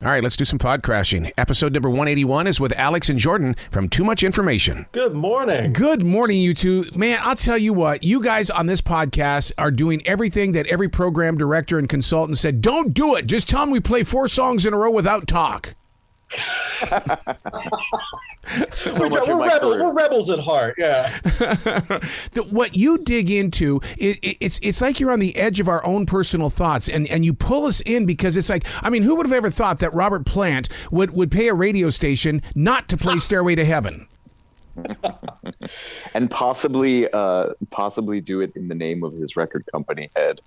All right, let's do some pod crashing. Episode number 181 is with Alex and Jordan from Too Much Information. Good morning. Good morning, you two. Man, I'll tell you what, you guys on this podcast are doing everything that every program director and consultant said, don't do it. Just tell them we play 4 songs in a row without talk. We're rebels at heart, yeah. What you dig into, it's like you're on the edge of our own personal thoughts, and you pull us in because it's like, I mean, who would have ever thought that Robert Plant would pay a radio station not to play Stairway to Heaven? And possibly do it in the name of his record company, Head.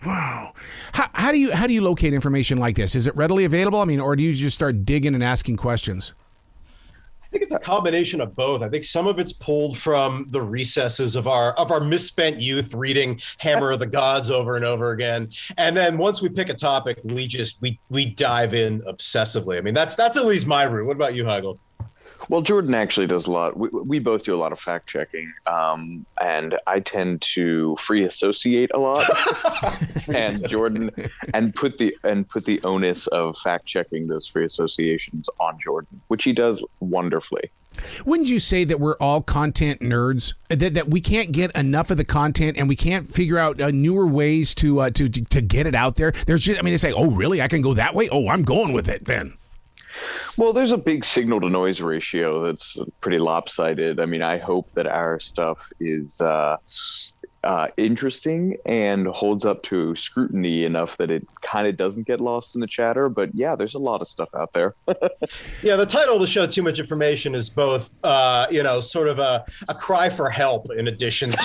Wow. How do you locate information like this? Is it readily available? I mean, or do you just start digging and asking questions? I think it's a combination of both. I think some of it's pulled from the recesses of our misspent youth, reading Hammer of the Gods over and over again. And then once we pick a topic, we dive in obsessively. I mean, that's at least my route. What about you, Heigl? Well, Jordan actually does a lot. We both do a lot of fact checking, and I tend to free associate a lot. And Jordan put the onus of fact checking those free associations on Jordan, which he does wonderfully. Wouldn't you say that we're all content nerds? That we can't get enough of the content, and we can't figure out newer ways to get it out there? There's just, I mean, it's like, oh, really? I can go that way? Oh, I'm going with it then. Well, there's a big signal to noise ratio that's pretty lopsided. I mean, I hope that our stuff is interesting and holds up to scrutiny enough that it kind of doesn't get lost in the chatter. But yeah, there's a lot of stuff out there. Yeah, the title of the show, Too Much Information, is both, sort of a cry for help in addition to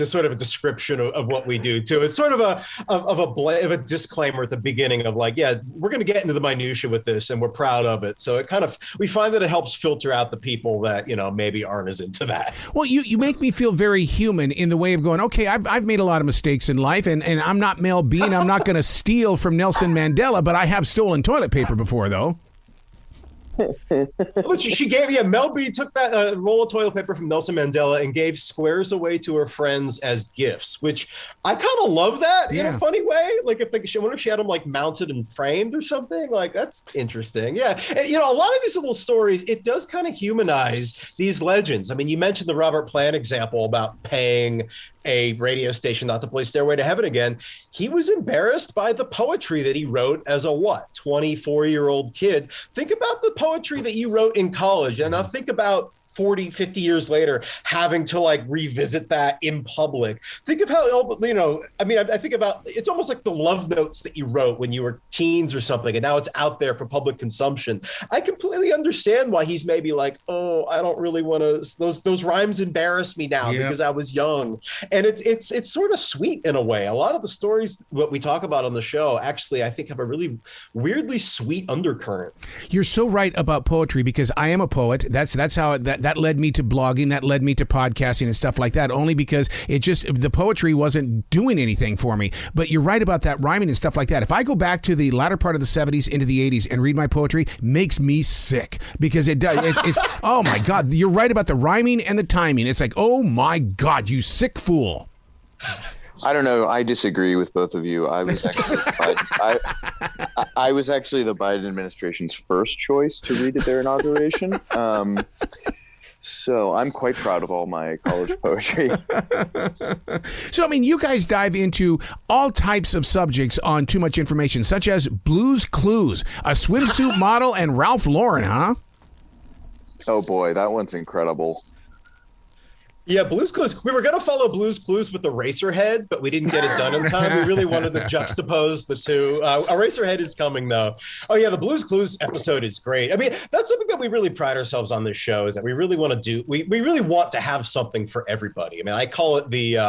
sort of a description of what we do too. It's sort of a disclaimer at the beginning of like, yeah, we're going to get into the minutia with this, and we're proud of it. So we find that it helps filter out the people that maybe aren't as into that. Well, you make me feel very human in the way of going, okay, I've made a lot of mistakes in life, and I'm not Mel B, and I'm not going to steal from Nelson Mandela, but I have stolen toilet paper before, though. She gave Mel B took that roll of toilet paper from Nelson Mandela and gave squares away to her friends as gifts, which I kind of love that in a funny way. Like I wonder if she had them like mounted and framed or something. Like that's interesting. Yeah, and, a lot of these little stories, it does kind of humanize these legends. I mean, you mentioned the Robert Plant example about paying a radio station not to play Stairway to Heaven again. He was embarrassed by the poetry that he wrote as a 24-year-old kid. Think about the poetry that you wrote in college, and now think about 40, 50 years later, having to like revisit that in public. Think of how, I think about, it's almost like the love notes that you wrote when you were teens or something, and now it's out there for public consumption. I completely understand why he's maybe like, oh, I don't really want to, those rhymes embarrass me now because I was young. And it's sort of sweet in a way. A lot of the stories that we talk about on the show actually, I think, have a really weirdly sweet undercurrent. You're so right about poetry, because I am a poet. That's how that led me to blogging, that led me to podcasting and stuff like that, only because the poetry wasn't doing anything for me. But you're right about that rhyming and stuff like that. If I go back to the latter part of the 70s into the 80s and read my poetry, makes me sick, because it does. It's oh my God, you're right about the rhyming and the timing. It's like, oh my God, you sick fool. I don't know. I disagree with both of you. I was actually I was actually the Biden administration's first choice to read at their inauguration. So I'm quite proud of all my college poetry. So, I mean, you guys dive into all types of subjects on Too Much Information, such as Blue's Clues, a swimsuit model, and Ralph Lauren, huh? Oh, boy, that one's incredible. Yeah, Blue's Clues. We were going to follow Blue's Clues with the Eraserhead, but we didn't get it done in time. We really wanted to juxtapose the two. Eraserhead is coming, though. Oh, yeah, the Blue's Clues episode is great. I mean, that's something that we really pride ourselves on this show, is that we really want to do. We really want to have something for everybody. I mean, I call it the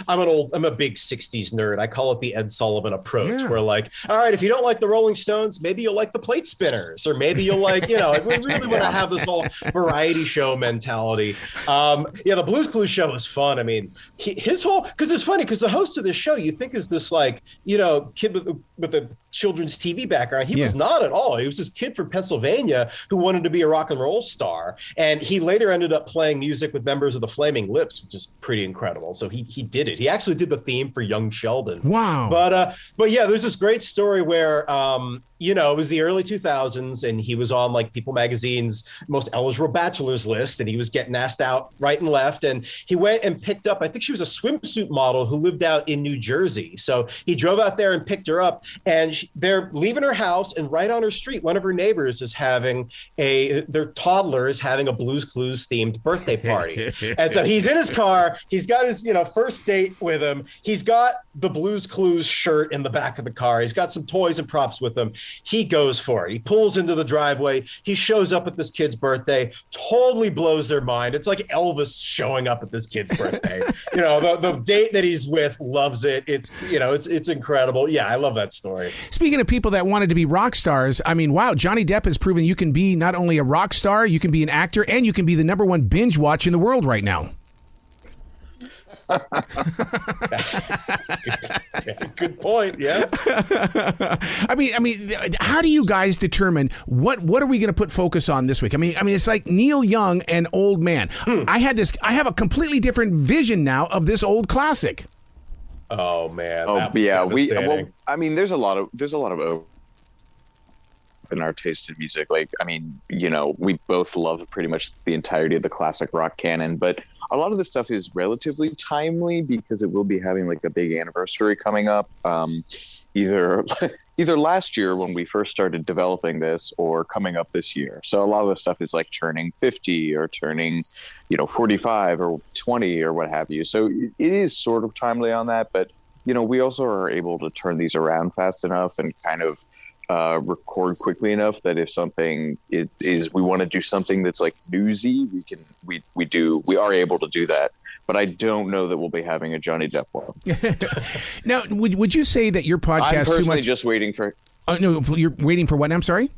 I'm a big 60s nerd. I call it the Ed Sullivan approach, where like, all right, if you don't like the Rolling Stones, maybe you'll like the Plate Spinners, or maybe you'll like, we really want to have this whole variety show mentality. The Blue's Clues show is fun. I mean, his whole, because it's funny, because the host of this show you think is this like, kid with a children's TV background. He was not at all. He was this kid from Pennsylvania who wanted to be a rock and roll star. And he later ended up playing music with members of the Flaming Lips, which is pretty incredible. So he did it. He actually did the theme for Young Sheldon. Wow. But yeah, there's this great story where, it was the early 2000s and he was on like People Magazine's most eligible bachelors list, and he was getting asked out right and left. And he went and picked up, I think she was a swimsuit model who lived out in New Jersey. So he drove out there and picked her up, and they're leaving her house, and right on her street, one of her neighbors is having their toddler is having a Blue's Clues themed birthday party. And so he's in his car, he's got his, first date with him. He's got the Blue's Clues shirt in the back of the car. He's got some toys and props with him. He goes for it. He pulls into the driveway. He shows up at this kid's birthday, totally blows their mind. It's like Elvis showing up at this kid's birthday. The date that he's with loves it. It's incredible. Yeah, I love that story. Speaking of people that wanted to be rock stars, I mean, wow, Johnny Depp has proven you can be not only a rock star, you can be an actor, and you can be the #1 binge watch in the world right now. Good point. Yeah. I mean, how do you guys determine what are we going to put focus on this week? I mean, it's like Neil Young and Old Man. I have a completely different vision now of this old classic. Oh man. Oh yeah. There's a lot of in our taste in music. Like, I mean, we both love pretty much the entirety of the classic rock canon, but a lot of the stuff is relatively timely because it will be having like a big anniversary coming up. Either last year when we first started developing this, or coming up this year. So a lot of the stuff is like turning 50 or turning, 45 or 20 or what have you. So it is sort of timely on that, but we also are able to turn these around fast enough and kind of record quickly enough that if something we want to do something that's like newsy, we are able to do that. But I don't know that we'll be having a Johnny Depp one. Now, would you say that your podcast I'm personally too much? Just waiting for. Oh no, you're waiting for what? I'm sorry.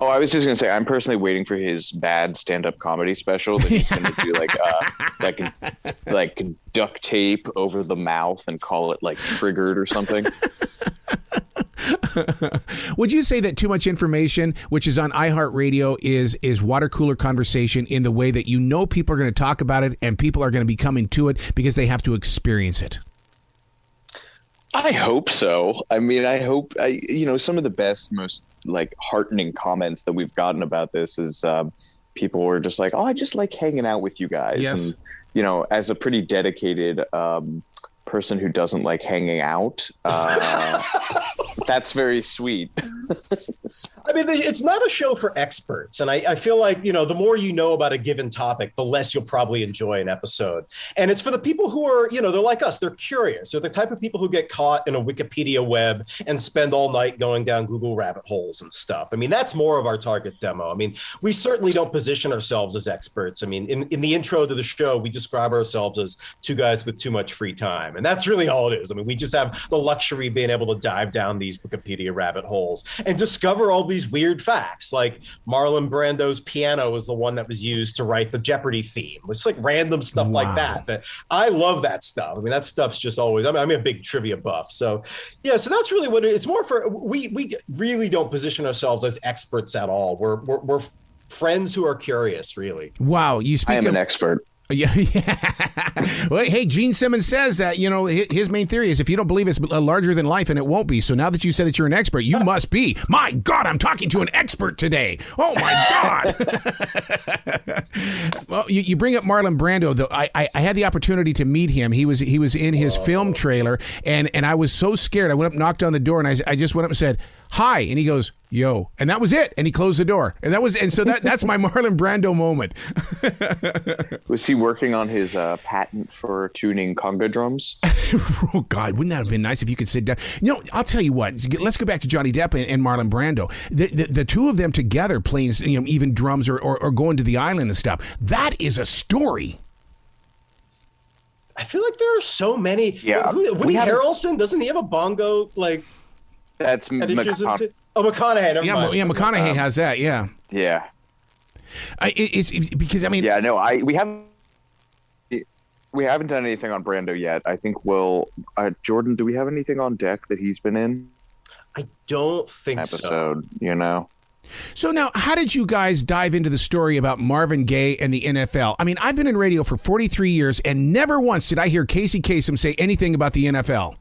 Oh, I was just gonna say I'm personally waiting for his bad stand-up comedy special that he's gonna do like duct tape over the mouth and call it like Triggered or something. Would you say that Too Much Information, which is on iHeartRadio, is water cooler conversation in the way that people are going to talk about it and people are going to be coming to it because they have to experience it? I hope so. I mean, some of the best, most like heartening comments that we've gotten about this is people were just like, "Oh, I just like hanging out with you guys." Yes. And as a pretty dedicated person who doesn't like hanging out, that's very sweet. I mean, it's not a show for experts, and I feel like the more you know about a given topic, the less you'll probably enjoy an episode. And it's for the people who are they're like us, they're curious. They're the type of people who get caught in a Wikipedia web and spend all night going down Google rabbit holes and stuff. I mean, that's more of our target demo. I mean, we certainly don't position ourselves as experts. I mean, in the intro to the show, we describe ourselves as two guys with too much free time. And that's really all it is. I mean, we just have the luxury of being able to dive down these Wikipedia rabbit holes and discover all these weird facts. Like Marlon Brando's piano was the one that was used to write the Jeopardy theme. It's like random stuff like that I love that stuff. I mean, that stuff's just always, I'm a big trivia buff. So yeah, so that's really what it's more for. We really don't position ourselves as experts at all. We're friends who are curious, really. Wow. I am an expert. Yeah. Well, hey, Gene Simmons says that, his main theory is if you don't believe it's larger than life, and it won't be. So now that you said that you're an expert, you must be. My God, I'm talking to an expert today. Oh, my God. Well, you bring up Marlon Brando, though. I had the opportunity to meet him. He was in his film trailer, and I was so scared. I went up, knocked on the door, and I just went up and said, "Hi," and he goes, "Yo," and that was it. And he closed the door, and so that's my Marlon Brando moment. Was he working on his patent for tuning conga drums? Oh God, wouldn't that have been nice if you could sit down? I'll tell you what. Let's go back to Johnny Depp and Marlon Brando. The two of them together playing, even drums or going to the island and stuff. That is a story. I feel like there are so many. Yeah, Woody Harrelson, doesn't he have a bongo like? That's McConaughey. Oh, McConaughey. Never mind. McConaughey has that. Yeah. Yeah. It's because I mean. Yeah. No. We haven't done anything on Brando yet. I think Jordan. Do we have anything on deck that he's been in? I don't think episode, so. So now, how did you guys dive into the story about Marvin Gaye and the NFL? I mean, I've been in radio for 43 years, and never once did I hear Casey Kasem say anything about the NFL.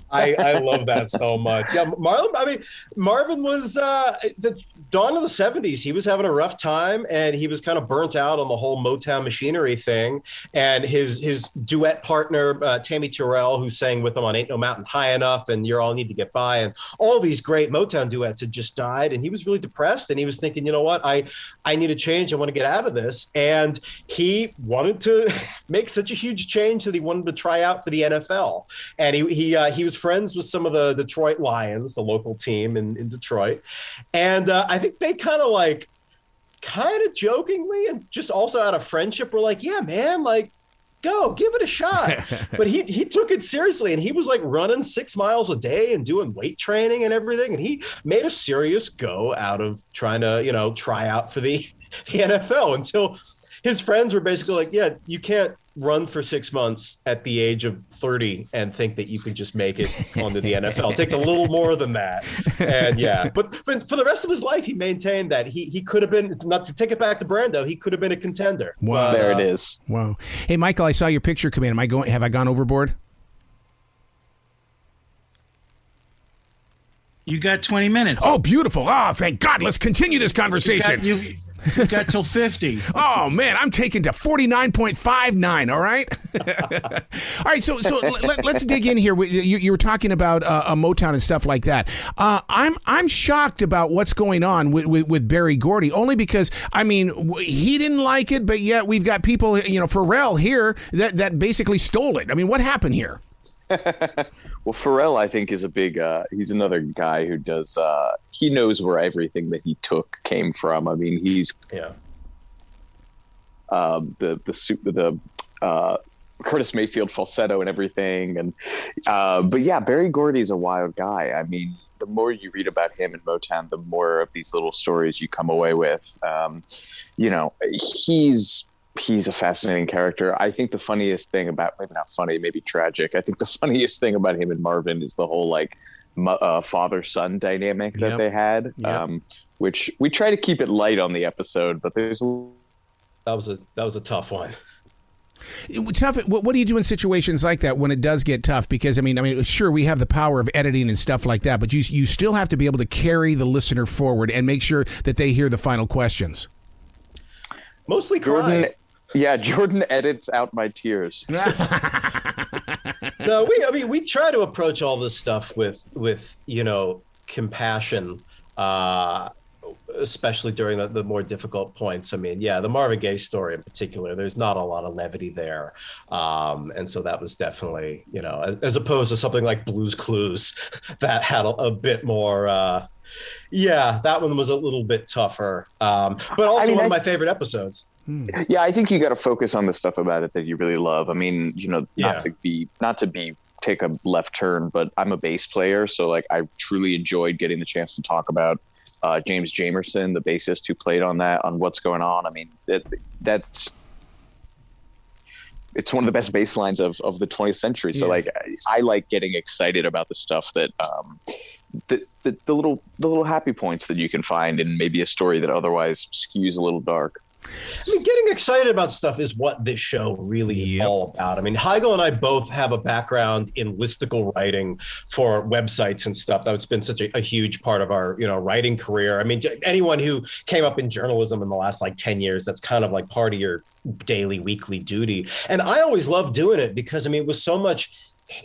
I love that so much. Yeah, Marvin was the dawn of the 70s. He was having a rough time, and he was kind of burnt out on the whole Motown machinery thing. And his duet partner, Tammy Terrell, who sang with him on Ain't No Mountain High Enough and You're All Need to Get By, and all these great Motown duets had just died. And he was really depressed, and he was thinking, you know what, I need a change. I want to get out of this. And he wanted to make such a huge change that he wanted to try out for the NFL. And he was friends with some of the Detroit Lions, the local team in Detroit. And I think they kind of jokingly and just also out of friendship were like, yeah, man, like, go give it a shot. But he took it seriously, and he was like running 6 miles a day and doing weight training and everything. And he made a serious go out of trying to, try out for the NFL, until his friends were basically like, yeah, you can't run for 6 months at the age of 30 and think that you can just make it onto the NFL. It takes a little more than that. And yeah, but for the rest of his life, he maintained that he could have been, not to take it back to Brando, he could have been a contender. Wow. There it is. Wow. Hey, Michael, I saw your picture come in. Have I gone overboard? You got 20 minutes. Oh, beautiful. Oh, thank God. Let's continue this conversation. You got till 50. Oh, man, I'm taking to 49.59, all right? All right, so let's dig in here. You were talking about Motown and stuff like that. I'm shocked about what's going on with Berry Gordy, only because, I mean, he didn't like it, but yet we've got people, Pharrell here that basically stole it. I mean, what happened here? Well, Pharrell, I think, is a big. He's another guy who does. He knows where everything that he took came from. I mean, he's the Curtis Mayfield falsetto and everything, and but yeah, Berry Gordy's a wild guy. I mean, the more you read about him in Motown, the more of these little stories you come away with. He's a fascinating character. I think the funniest thing about, maybe not funny, maybe tragic, I think the funniest thing about him and Marvin is the whole father-son dynamic that they had, which we try to keep it light on the episode, but there's that was a tough one. Tough. What do you do in situations like that when it does get tough? Because I mean, sure, we have the power of editing and stuff like that, but you still have to be able to carry the listener forward and make sure that they hear the final questions. Mostly crying. Jordan edits out my tears. No, we try to approach all this stuff with compassion, especially during the more difficult points. I mean, the Marvin Gaye story in particular, there's not a lot of levity there. And so that was definitely, as opposed to something like Blue's Clues that had a bit more, that one was a little bit tougher. But also one of my favorite episodes. Yeah, I think you got to focus on the stuff about it that you really love. I mean, not to take a left turn, but I'm a bass player, so I truly enjoyed getting the chance to talk about James Jamerson, the bassist who played on What's Going On. I mean, it's one of the best bass lines of the 20th century. So I like getting excited about the stuff that the little happy points that you can find in maybe a story that otherwise skews a little dark. I mean, getting excited about stuff is what this show really is all about. I mean, Heigl and I both have a background in listicle writing for websites and stuff. That's been such a huge part of our, writing career. I mean, anyone who came up in journalism in the last 10 years, that's kind of part of your daily, weekly duty. And I always loved doing it because, it was so much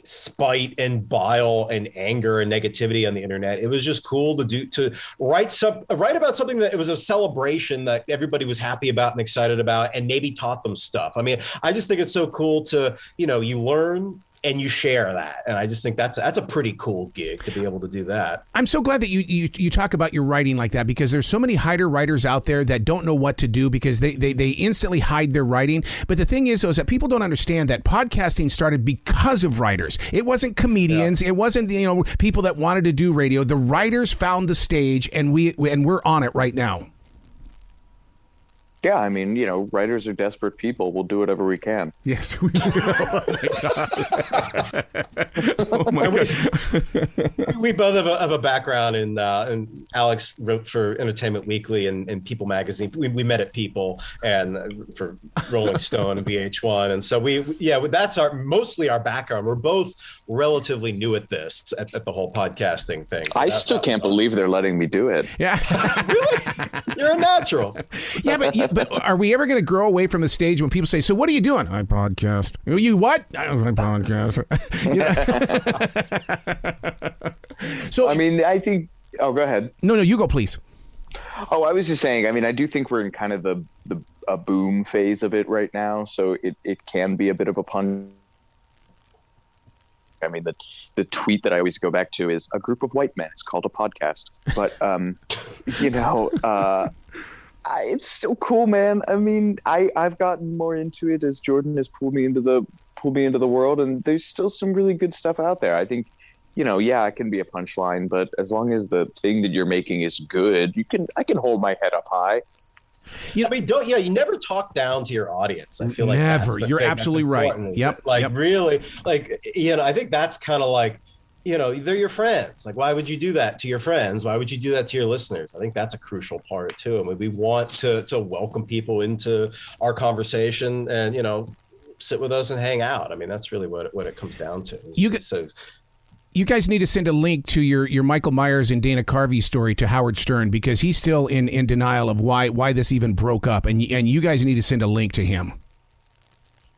spite and bile and anger and negativity on the internet. It was just cool to write about something that it was a celebration that everybody was happy about and excited about, and maybe taught them stuff. I mean, I just think it's so cool to, you learn and you share that. And I just think that's a pretty cool gig to be able to do that. I'm so glad that you talk about your writing like that, because there's so many hider writers out there that don't know what to do because they instantly hide their writing. But the thing is that people don't understand that podcasting started because of writers. It wasn't comedians. It wasn't people that wanted to do radio. The writers found the stage, and we're on it right now. Yeah, I mean, writers are desperate people. We'll do whatever we can. Yes, we will. Oh my God. Oh my God. We both have a background in Alex wrote for Entertainment Weekly and People Magazine. We met at People and for Rolling Stone and VH1. And so that's mostly our background. We're both relatively new at this, at the whole podcasting thing. So I still can't believe they're letting me do it. Yeah. Really? You're a natural. Yeah, but are we ever going to grow away from the stage when people say, "So what are you doing?" I podcast. You what? I podcast. So I mean, I think. Oh, go ahead. No, you go, please. Oh, I was just saying. I mean, I do think we're in kind of a boom phase of it right now, so it can be a bit of a pun. I mean, the tweet that I always go back to is a group of white men. It's called a podcast, but it's still cool, man. I mean, I've gotten more into it as Jordan has pulled me into the world, and there's still some really good stuff out there. I think, it can be a punchline, but as long as the thing that you're making is good, I can hold my head up high. You never talk down to your audience. I feel like never. You're absolutely right. Yep. Really, I think that's kind of like, they're your friends. Like, why would you do that to your friends? Why would you do that to your listeners? I think that's a crucial part too. I mean, we want to welcome people into our conversation and, sit with us and hang out. I mean, that's really what it comes down to. You guys need to send a link to your Michael Myers and Dana Carvey story to Howard Stern, because he's still in denial of why this even broke up, and you guys need to send a link to him.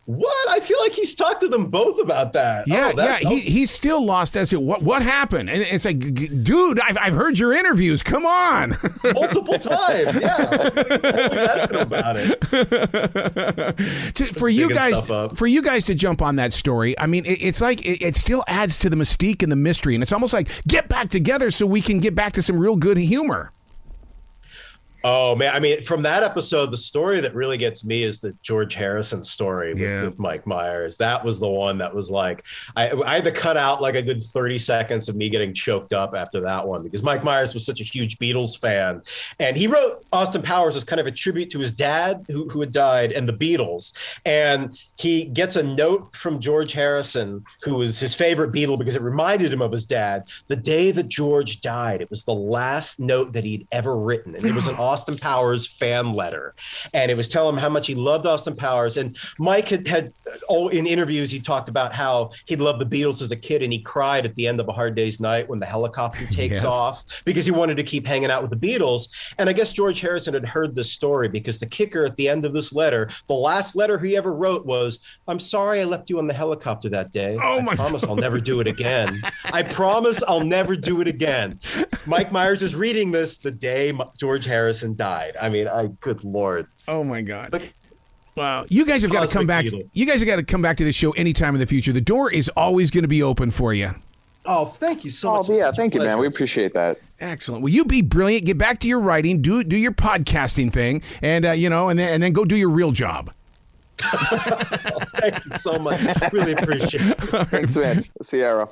What? I feel like he's talked to them both about that. Yeah. He's still lost as to what happened, and it's like, dude, I've heard your interviews. Come on, multiple times. Yeah, about it. For you guys to jump on that story, I mean, it's like it still adds to the mystique and the mystery, and it's almost like get back together so we can get back to some real good humor. Oh, man. I mean, from that episode, the story that really gets me is the George Harrison story with Mike Myers. That was the one that was like, I had to cut out like a good 30 seconds of me getting choked up after that one, because Mike Myers was such a huge Beatles fan. And he wrote Austin Powers as kind of a tribute to his dad who had died and the Beatles. And he gets a note from George Harrison, who was his favorite Beatle because it reminded him of his dad. The day that George died, it was the last note that he'd ever written. And it was an Austin Powers fan letter, and it was telling him how much he loved Austin Powers. And Mike had in interviews, he talked about how he loved the Beatles as a kid, and he cried at the end of A Hard Day's Night when the helicopter takes off, because he wanted to keep hanging out with the Beatles. And I guess George Harrison had heard this story, because the kicker at the end of this letter, the last letter he ever wrote was, "I'm sorry I left you on the helicopter that day. I promise I'll never do it again. I promise I'll never do it again." Mike Myers is reading this the day George Harrison died. I mean, good Lord. Oh my God. Wow. You guys have got to come back. You guys have got to come back to this show anytime in the future. The door is always going to be open for you. Oh, thank you so much. Oh, yeah. Thank you, man. We appreciate that. Excellent. Well, you be brilliant. Get back to your writing. Do your podcasting thing, and and then go do your real job. Thank you so much. Really appreciate it. Thanks, man. See you, Arrow.